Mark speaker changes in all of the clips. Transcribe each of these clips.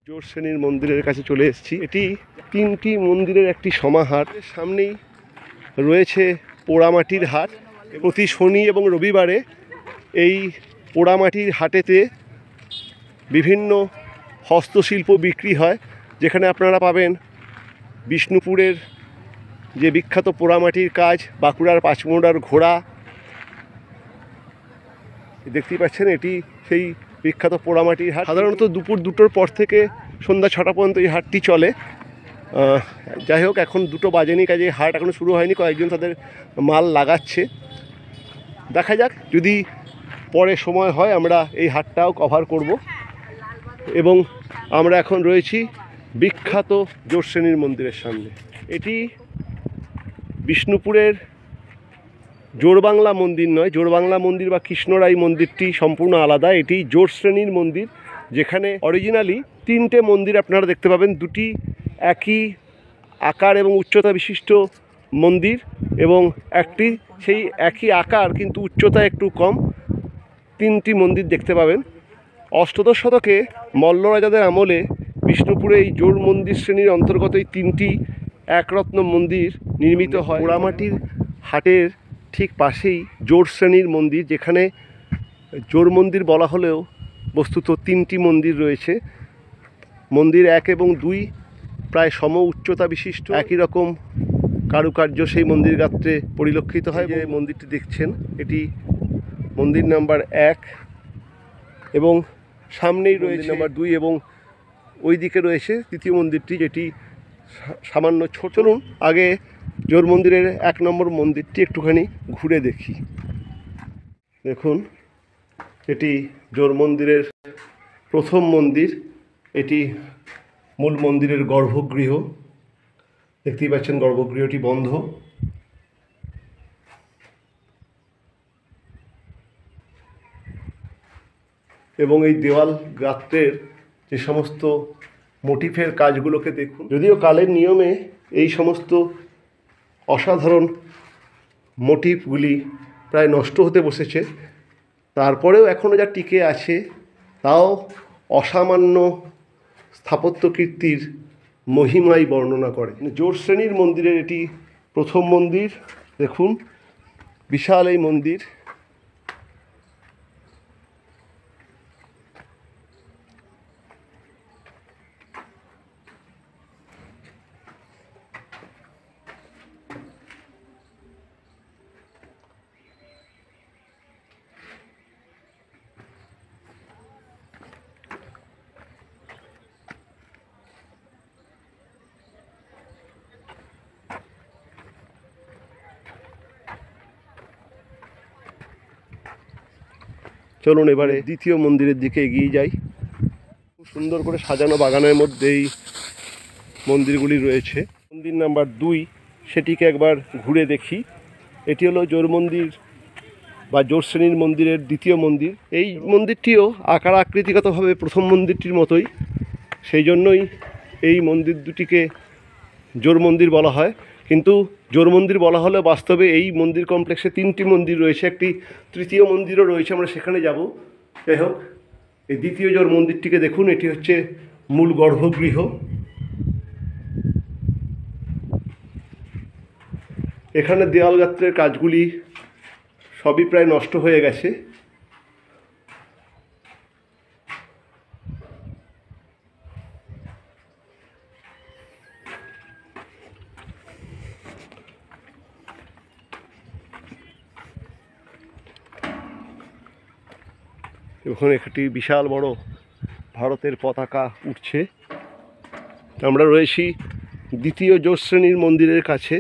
Speaker 1: জোর শ্রেণীর মন্দিরের কাছে চলে এসেছি। এটি তিনটি মন্দিরের একটি সমাহার। সামনেই রয়েছে পোড়ামাটির হাট। প্রতি শনি এবং রবিবারে এই পোড়ামাটির হাটেতে বিভিন্ন হস্তশিল্প বিক্রি হয়, যেখানে আপনারা পাবেন বিষ্ণুপুরের যে বিখ্যাত পোড়ামাটির কাজ, বাঁকুড়ার পাঁচমোড়ার ঘোড়া। দেখতেই পাচ্ছেন এটি সেই বিখ্যাত পোড়ামাটির হাট। সাধারণত দুপুর 2টোর পর থেকে সন্ধ্যা 6টা পর্যন্ত এই হাটটি চলে। যাই হোক, এখন 2টো বাজেনি, কাজে হাট এখনও শুরু হয়নি। কয়েকজন তাদের মাল লাগাচ্ছে। দেখা যাক, যদি পরে সময় হয় আমরা এই হাটটাও কভার করব। এবং আমরা এখন রয়েছি বিখ্যাত জোর শ্রেণীর মন্দিরের সামনে। এটি বিষ্ণুপুরের জোরবাংলা মন্দির নয়। জোরবাংলা মন্দির বা কৃষ্ণরাই মন্দিরটি সম্পূর্ণ আলাদা। এটি জোর শ্রেণীর মন্দির, যেখানে অরিজিনালি 3টে মন্দির আপনারা দেখতে পাবেন। 2টি একই আকার এবং উচ্চতা বিশিষ্ট মন্দির, এবং একটি সেই একই আকার কিন্তু উচ্চতা একটু কম। 3টি মন্দির দেখতে পাবেন। অষ্টাদশ শতকে মল্ল রাজাদের আমলে বিষ্ণুপুরে এই জোর মন্দির শ্রেণীর অন্তর্গত এই 3টি একরত্ন মন্দির নির্মিত হয়। পোড়ামাটির হাটের ঠিক পাশেই জোর শ্রেণীর মন্দির, যেখানে জোর মন্দির বলা হলেও বস্তুত 3টি মন্দির রয়েছে। মন্দির 1 এবং 2 প্রায় সম উচ্চতা বিশিষ্ট, একই রকম কারুকার্য সেই মন্দির গাত্রে পরিলক্ষিত হয়। যে মন্দিরটি দেখছেন এটি মন্দির নাম্বার 1, এবং সামনেই রয়েছে নাম্বার 2, এবং ওই দিকে রয়েছে তৃতীয় মন্দিরটি, যেটি সামান্য ছোট। চলুন আগে জোর মন্দিরের 1 নম্বর মন্দিরটি একটুখানি ঘুরে দেখি। দেখুন, এটি জোর মন্দিরের প্রথম মন্দির। এটি মূল মন্দিরের গর্ভগৃহ। দেখতেই পাচ্ছেন গর্ভগৃহটি বন্ধ। এবং এই দেওয়াল গাত্রের যে সমস্ত মোটিফের কাজগুলোকে দেখুন। যদিও কালের নিয়মে এই সমস্ত অসাধারণ মোটিফগুলি প্রায় নষ্ট হতে বসেছে, তারপরেও এখনও যা টিকে আছে তাও অসামান্য স্থাপত্য কীর্তির মহিমাই বর্ণনা করে। জোর শ্রেণীর মন্দিরের এটি প্রথম মন্দির। দেখুন, বিশাল এই মন্দির। চলুন এবারে দ্বিতীয় মন্দিরের দিকে এগিয়ে যাই। খুব সুন্দর করে সাজানো বাগানের মধ্যে এই মন্দিরগুলি রয়েছে। মন্দির নাম্বার 2 সেটিকে একবার ঘুরে দেখি। এটি হলো জোর মন্দির বা জোর শ্রেণীর মন্দিরের দ্বিতীয় মন্দির। এই মন্দিরটিও আকার আকৃতিগতভাবে প্রথম মন্দিরটির মতোই, সেই জন্যই এই মন্দির দুটিকে জোর মন্দির বলা হয়। কিন্তু জোর মন্দির বলা হলে বাস্তবে এই মন্দির কমপ্লেক্সে 3টি মন্দির রয়েছে, একটি তৃতীয় মন্দিরও রয়েছে, আমরা সেখানে যাব। যাই হোক, এই দ্বিতীয় জোর মন্দিরটিকে দেখুন। এটি হচ্ছে মূল গর্ভগৃহ। এখানে দেওয়াল গাত্রের কাজগুলি সবই প্রায় নষ্ট হয়ে গেছে। ওখানে একটি বিশাল বড় ভারতের পতাকা উঠছে। আমরা রয়েছি দ্বিতীয় জোর শ্রেণীর মন্দিরের কাছে।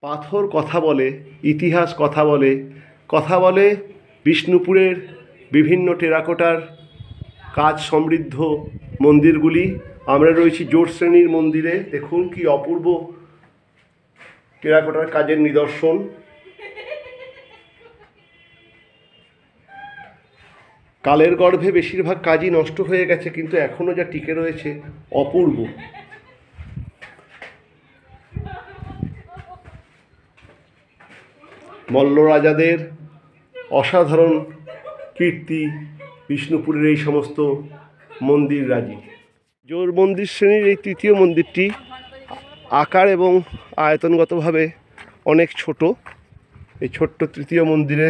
Speaker 1: পাথর কথা বলে, ইতিহাস কথা বলে, কথা বলে বিষ্ণুপুরের বিভিন্ন টেরাকোটার কাজ সমৃদ্ধ মন্দিরগুলি। আমরা রয়েছি জোর শ্রেণীর মন্দিরে। দেখুন কি অপূর্ব টেরাকোটার কাজের নিদর্শন। কালের গর্ভে বেশিরভাগ কাজই নষ্ট হয়ে গেছে, কিন্তু এখনও যা টিকে রয়েছে অপূর্ব। মল্ল রাজাদের অসাধারণ কীর্তি বিষ্ণুপুরের এই সমস্ত মন্দির রাজি। জোড় মন্দির শ্রেণীর এই তৃতীয় মন্দিরটি আকার এবং আয়তনগতভাবে অনেক ছোট। এই ছোট্ট তৃতীয় মন্দিরে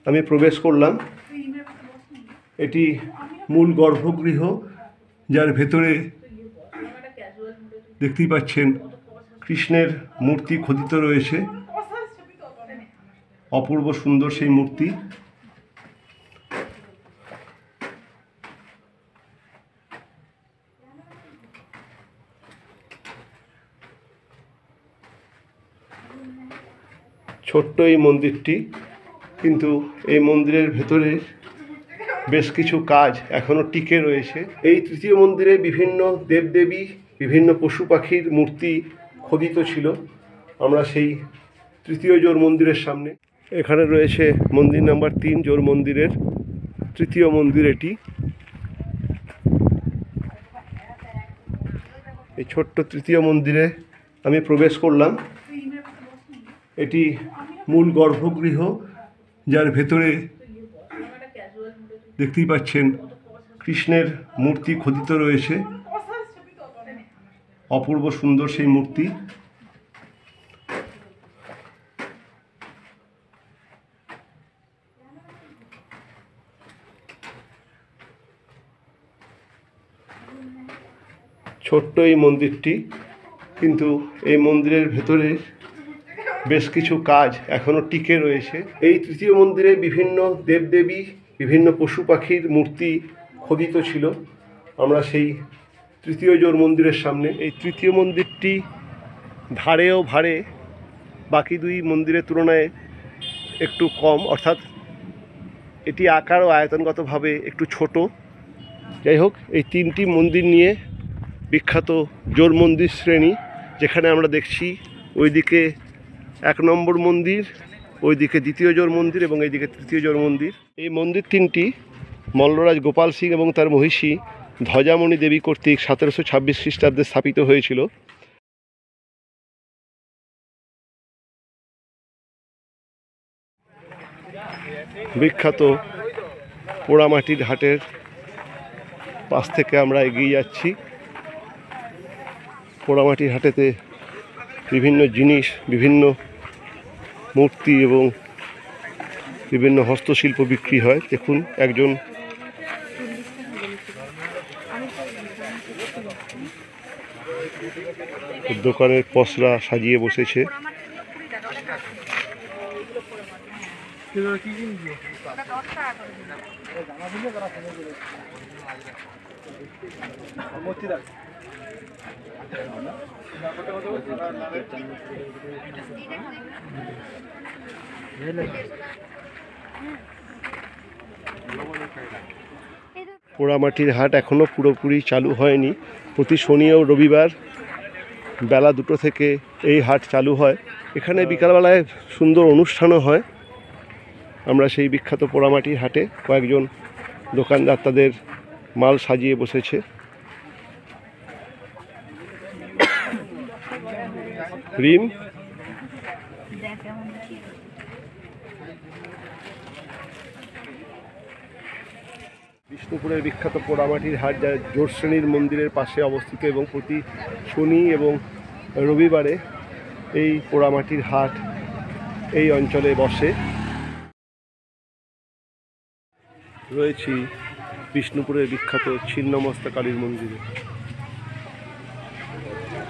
Speaker 1: আমি প্রবেশ করলাম। এটি মূল গর্ভগৃহ, যার ভেতরে দেখতেই পাচ্ছেন কৃষ্ণের মূর্তি খোদিত রয়েছে। অপূর্ব সুন্দর সেই মূর্তি। ছোট্ট এই মন্দিরটি, কিন্তু এই মন্দিরের ভেতরে বেশ কিছু কাজ এখনও টিকে রয়েছে। এই তৃতীয় মন্দিরে বিভিন্ন দেবদেবী, বিভিন্ন পশু পাখির মূর্তি খোদিত ছিল। আমরা সেই তৃতীয় জোড় মন্দিরের সামনে। এখানে রয়েছে মন্দির নাম্বার 3, জোড় মন্দিরের তৃতীয় মন্দির এটি। এই ছোট্ট তৃতীয় মন্দিরে আমি প্রবেশ করলাম। এটি মূল গর্ভগৃহ, যার ভেতরে দেখতেই পাচ্ছেন কৃষ্ণের মূর্তি খোদিত রয়েছে। অপূর্ব সুন্দর সেই মূর্তি। ছোট্ট এই মন্দিরটি, কিন্তু এই মন্দিরের ভেতরে বেশ কিছু কাজ এখনও টিকে রয়েছে। এই তৃতীয় মন্দিরে বিভিন্ন দেবদেবী, বিভিন্ন পশু পাখির মূর্তি খোদিত ছিল। আমরা সেই তৃতীয় জোড় মন্দিরের সামনে। এই তৃতীয় মন্দিরটি ধারে ও ভারে বাকি দুই মন্দিরের তুলনায় একটু কম, অর্থাৎ এটি আকার ও আয়তনগতভাবে একটু ছোট। যাই হোক, এই তিনটি মন্দির নিয়ে বিখ্যাত জোড় মন্দির শ্রেণী, যেখানে আমরা দেখছি ওইদিকে 1 নম্বর মন্দির, ওইদিকে দ্বিতীয় জোড় মন্দির এবং এইদিকে তৃতীয় জোড় মন্দির। এই মন্দির তিনটি মল্লরাজ গোপাল সিং এবং তার মহিষী ধ্বজামণি দেবী কর্তৃক 1726 খ্রিস্টাব্দে স্থাপিত হয়েছিল। বিখ্যাত পোড়ামাটির হাটের পাশ থেকে আমরা এগিয়ে যাচ্ছি। পোড়ামাটির হাটেতে বিভিন্ন জিনিস, বিভিন্ন মূর্তি এবং বিভিন্ন হস্তশিল্প বিক্রি হয়। দেখুন, একজন দোকানের পসরা সাজিয়ে বসেছে। পোড়ামাটির হাট এখনও পুরোপুরি চালু হয়নি। প্রতি শনি ও রবিবার বেলা 2টো থেকে এই হাট চালু হয়। এখানে বিকালবেলায় সুন্দর অনুষ্ঠানও হয়। আমরা সেই বিখ্যাত পোড়ামাটির হাটে কয়েকজন দোকানদার তাদের মাল সাজিয়ে বসেছে। রিম বিষ্ণুপুরের বিখ্যাত পোড়ামাটির হাট, যা জোড় শ্রেণীর মন্দিরের পাশে অবস্থিত এবং প্রতি শনি এবং রবিবারে এই পোড়ামাটির হাট এই অঞ্চলে বসে। রয়েছি বিষ্ণুপুরের বিখ্যাত ছিন্নমস্তা কালীর মন্দিরে।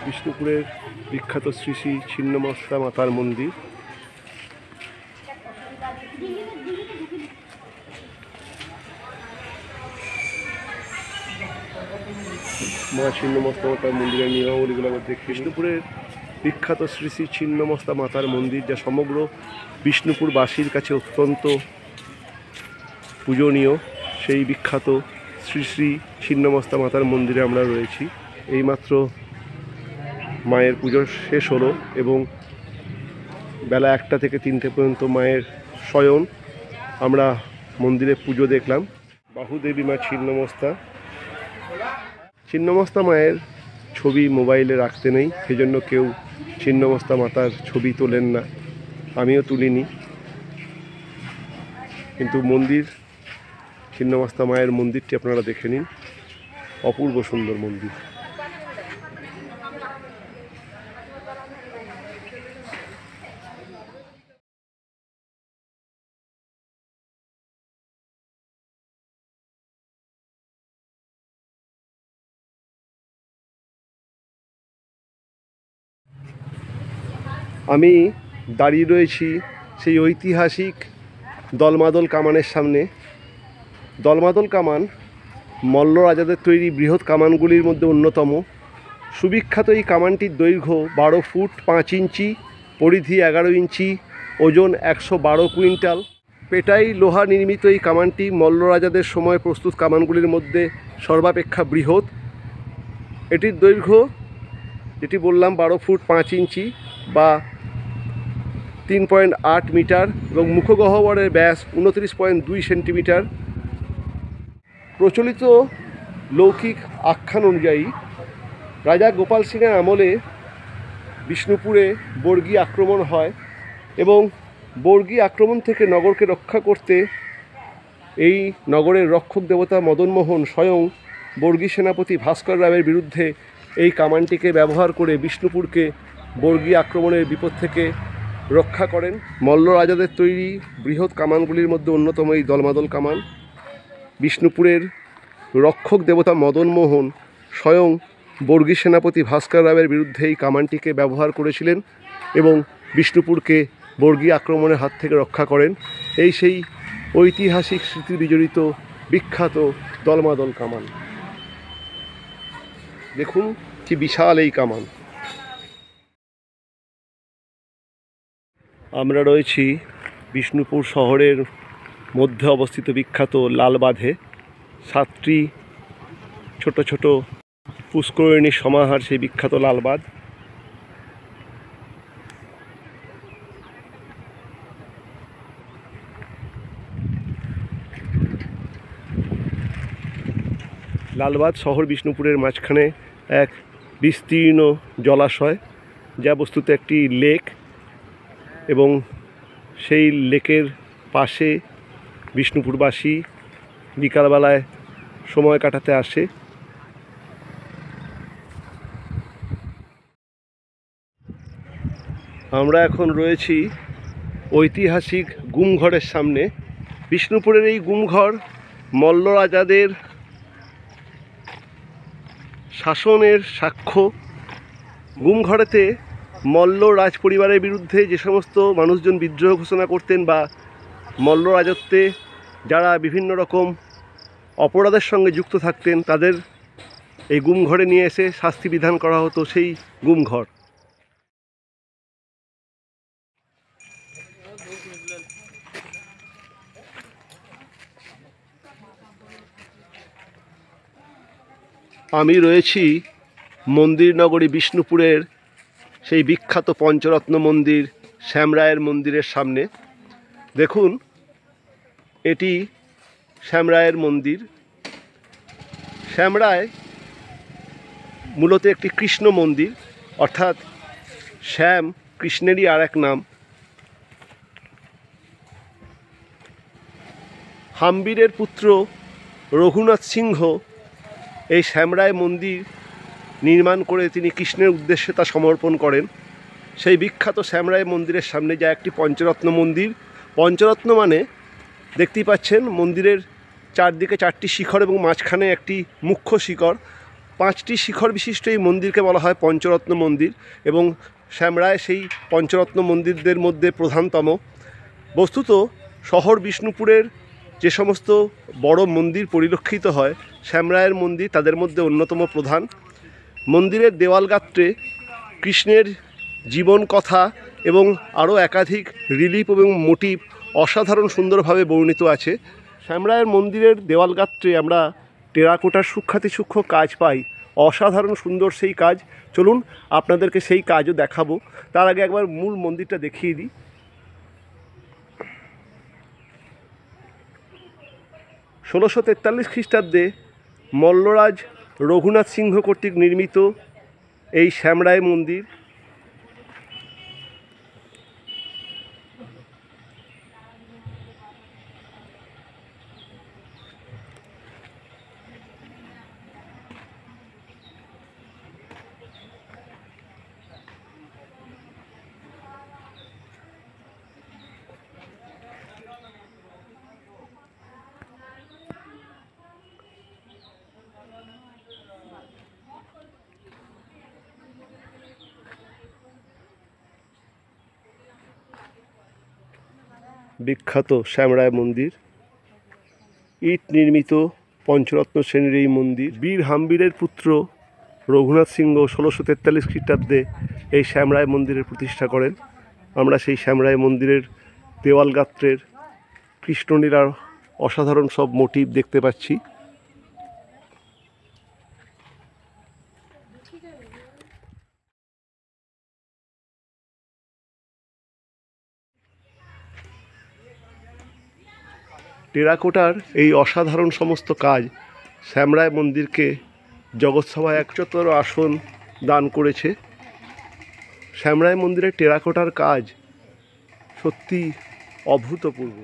Speaker 1: বিষ্ণুপুরের বিখ্যাত শ্রী শ্রী ছিন্নমস্তা মাতার মন্দির। মা ছিন্নমস্তা মাতার মন্দিরের নিয়মাবলীগুলো আমরা দেখি। বিষ্ণুপুরের বিখ্যাত শ্রী শ্রী ছিন্নমস্তা মাতার মন্দির, যা সমগ্র বিষ্ণুপুরবাসীর কাছে অত্যন্ত পূজনীয়। সেই বিখ্যাত শ্রী শ্রী ছিন্নমস্তা মাতার মন্দিরে আমরা রয়েছি। এইমাত্র মায়ের পুজো শেষ হলো এবং বেলা 1টা থেকে 3টে পর্যন্ত মায়ের শয়ন। আমরা মন্দিরে পুজো দেখলাম। বাহুদেবী মা ছিন্নমস্তা। ছিন্নমস্তা মায়ের ছবি মোবাইলে রাখতে নেই, সেজন্য কেউ ছিন্নমস্তা মাতার ছবি তোলেন না, আমিও তুলিনি। কিন্তু মন্দির ছিন্নমস্তা মায়ের মন্দিরটি আপনারা দেখে নিন, অপূর্ব সুন্দর মন্দির। আমি দাঁড়িয়ে রয়েছি সেই ঐতিহাসিক দলমাদল কামানের সামনে। দলমাদল কামান মল্ল রাজাদের তৈরি বৃহৎ কামানগুলির মধ্যে অন্যতম। সুবিখ্যাত এই কামানটির দৈর্ঘ্য 12 ফুট 5 ইঞ্চি, পরিধি 11 ইঞ্চি, ওজন 112 কুইন্টাল। পেটাই লোহা নির্মিত এই কামানটি মল্ল রাজাদের সময় প্রস্তুত কামানগুলির মধ্যে সর্বাপেক্ষা বৃহৎ। এটির দৈর্ঘ্য যেটি বললাম 12 ফুট 5 ইঞ্চি বা 3.8 মিটার এবং মুখগহ্বরের ব্যাস 29.2 সেন্টিমিটার। প্রচলিত লৌকিক আখ্যান অনুযায়ী রাজা গোপাল সিংয়ের আমলে বিষ্ণুপুরে বর্গী আক্রমণ হয় এবং বর্গী আক্রমণ থেকে নগরকে রক্ষা করতে এই নগরের রক্ষক দেবতা মদনমোহন স্বয়ং বর্গী সেনাপতি ভাস্কর রাবের বিরুদ্ধে এই কামানটিকে ব্যবহার করে বিষ্ণুপুরকে বর্গী আক্রমণের বিপদ থেকে রক্ষা করেন। মল্ল রাজাদের তৈরি বৃহৎ কামানগুলির মধ্যে অন্যতম এই দলমাদল কামান। বিষ্ণুপুরের রক্ষক দেবতা মদনমোহন স্বয়ং বর্গী সেনাপতি ভাস্কর রাবের বিরুদ্ধে এই কামানটিকে ব্যবহার করেছিলেন এবং বিষ্ণুপুরকে বর্গী আক্রমণের হাত থেকে রক্ষা করেন। এই সেই ঐতিহাসিক স্মৃতি বিজড়িত বিখ্যাত দলমাদল কামান। দেখুন কি বিশাল এই কামান। আমরা রয়েছি বিষ্ণুপুর শহরের মধ্যে অবস্থিত বিখ্যাত লালবাঁধে। 7টি ছোট ছোট পুষ্করিণীর সমাহার সেই বিখ্যাত লালবাঁধ। লালবাঁধ শহর বিষ্ণুপুরের মাঝখানে এক বিস্তীর্ণ জলাশয়, যা বস্তুত একটি লেক, এবং সেই লেকের পাশে বিষ্ণুপুরবাসী বিকালবেলায় সময় কাটাতে আসে। আমরা এখন রয়েছি ঐতিহাসিক গুমঘরের সামনে। বিষ্ণুপুরের এই গুমঘর মল্ল রাজাদের শাসনের সাক্ষ্য। গুমঘরেতে মল্ল রাজ পরিবারের বিরুদ্ধে যে সমস্ত মানুষজন বিদ্রোহ ঘোষণা করতেন বা মল্ল রাজত্বে যারা বিভিন্ন রকম অপরাধের সঙ্গে যুক্ত থাকতেন, তাদের এই গুমঘরে নিয়ে এসে শাস্তি বিধান করা হতো। সেই গুমঘর। আমি রয়েছি মন্দির নগরী বিষ্ণুপুরের সেই বিখ্যাত পঞ্চরত্ন মন্দির শ্যামরায়ের মন্দিরের সামনে। দেখুন, এটি শ্যামরায়ের মন্দির। শ্যামরায় মূলত একটি কৃষ্ণ মন্দির, অর্থাৎ শ্যাম কৃষ্ণেরই আর এক নাম। হাম্বিরের পুত্র রঘুনাথ সিংহ এই শ্যামরায় মন্দির নির্মাণ করে তিনি কৃষ্ণের উদ্দেশ্যে তা সমর্পণ করেন। সেই বিখ্যাত শ্যামরায় মন্দিরের সামনে যা একটি পঞ্চরত্ন মন্দির। পঞ্চরত্ন মানে দেখতেই পাচ্ছেন মন্দিরের চারদিকে 4টি শিখর এবং মাঝখানে একটি মুখ্য শিখর। 5টি শিখর বিশিষ্ট এই মন্দিরকে বলা হয় পঞ্চরত্ন মন্দির এবং শ্যামরায় সেই পঞ্চরত্ন মন্দিরদের মধ্যে প্রধানতম। বস্তুত শহর বিষ্ণুপুরের যে সমস্ত বড় মন্দির পরিলক্ষিত হয়, শ্যামরায়ের মন্দির তাদের মধ্যে অন্যতম প্রধান। মন্দিরের দেওয়ালগাত্রে কৃষ্ণের জীবন কথা এবং আরও একাধিক রিলিফ এবং মোটিভ অসাধারণ সুন্দরভাবে বর্ণিত আছে। শ্যামরায়ের মন্দিরের দেওয়ালগাত্রে আমরা টেরাকোটার সূক্ষ্মাতিসূক্ষ্ম কাজ পাই। অসাধারণ সুন্দর সেই কাজ। চলুন আপনাদেরকে সেই কাজও দেখাবো। তার আগে একবার মূল মন্দিরটা দেখিয়ে দিই। 1643 খ্রিস্টাব্দে মল্লরাজ রঘুনাথ সিংহ কর্তৃক নির্মিত এই শ্যামরায় মন্দির বিখ্যাত শ্যামরায় মন্দির, ইট নির্মিত পঞ্চরত্ন শ্রেণীর এই মন্দির। বীর হাম্বিরের পুত্র রঘুনাথ সিংহ 1643 খ্রিস্টাব্দে এই শ্যামরায় মন্দিরের প্রতিষ্ঠা করেন। আমরা সেই শ্যামরায় মন্দিরের দেওয়াল গাত্রের কৃষ্ণলীলার অসাধারণ সব মোটিভ দেখতে পাচ্ছি। টেরাকোটার এই অসাধারণ সমস্ত কাজ শ্যামরায় মন্দিরকে জগৎসভায় একচতর আসন দান করেছে। শ্যামরায় মন্দিরের টেরাকোটার কাজ সত্যি অভূতপূর্ব।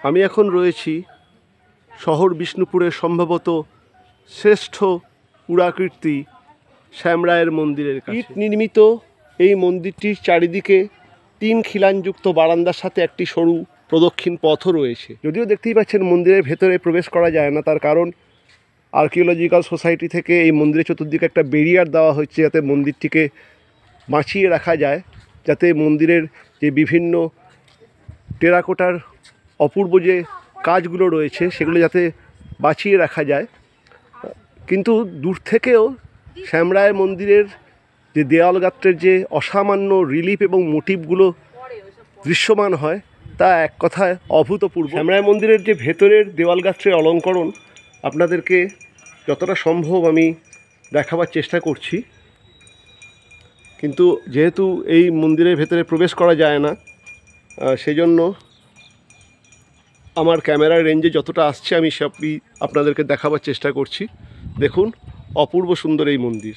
Speaker 1: আমি এখন রয়েছি শহর বিষ্ণুপুরের সম্ভবত শ্রেষ্ঠ পুরাকীর্তি শ্যামরায়ের মন্দিরের কাছে। ইট নির্মিত এই মন্দিরটির চারিদিকে 3 খিলানযুক্ত বারান্দার সাথে একটি সরু প্রদক্ষিণ পথও রয়েছে। যদিও দেখতেই পাচ্ছেন মন্দিরের ভেতরে প্রবেশ করা যায় না, তার কারণ আর্কিওলজিক্যাল সোসাইটি থেকে এই মন্দিরের চতুর্দিকে একটা ব্যারিয়ার দেওয়া হচ্ছে যাতে মন্দিরটিকে বাঁচিয়ে রাখা যায়, যাতে মন্দিরের যে বিভিন্ন টেরাকোটার অপূর্ব যে কাজগুলো রয়েছে সেগুলো যাতে বাঁচিয়ে রাখা যায়। কিন্তু দূর থেকেও শ্যামরায় মন্দিরের যে দেওয়াল গাত্রের যে অসামান্য রিলিফ এবং মোটিভগুলো দৃশ্যমান হয় তা এক কথায় অভূতপূর্ব। শ্যামরায় মন্দিরের যে ভেতরের দেওয়াল গাত্রের অলঙ্করণ আপনাদেরকে যতটা সম্ভব আমি দেখাবার চেষ্টা করছি, কিন্তু যেহেতু এই মন্দিরের ভেতরে প্রবেশ করা যায় না সেই জন্য আমার ক্যামেরার রেঞ্জে যতটা আসছে আমি সবই আপনাদেরকে দেখাবার চেষ্টা করছি। দেখুন অপূর্ব সুন্দর এই মন্দির।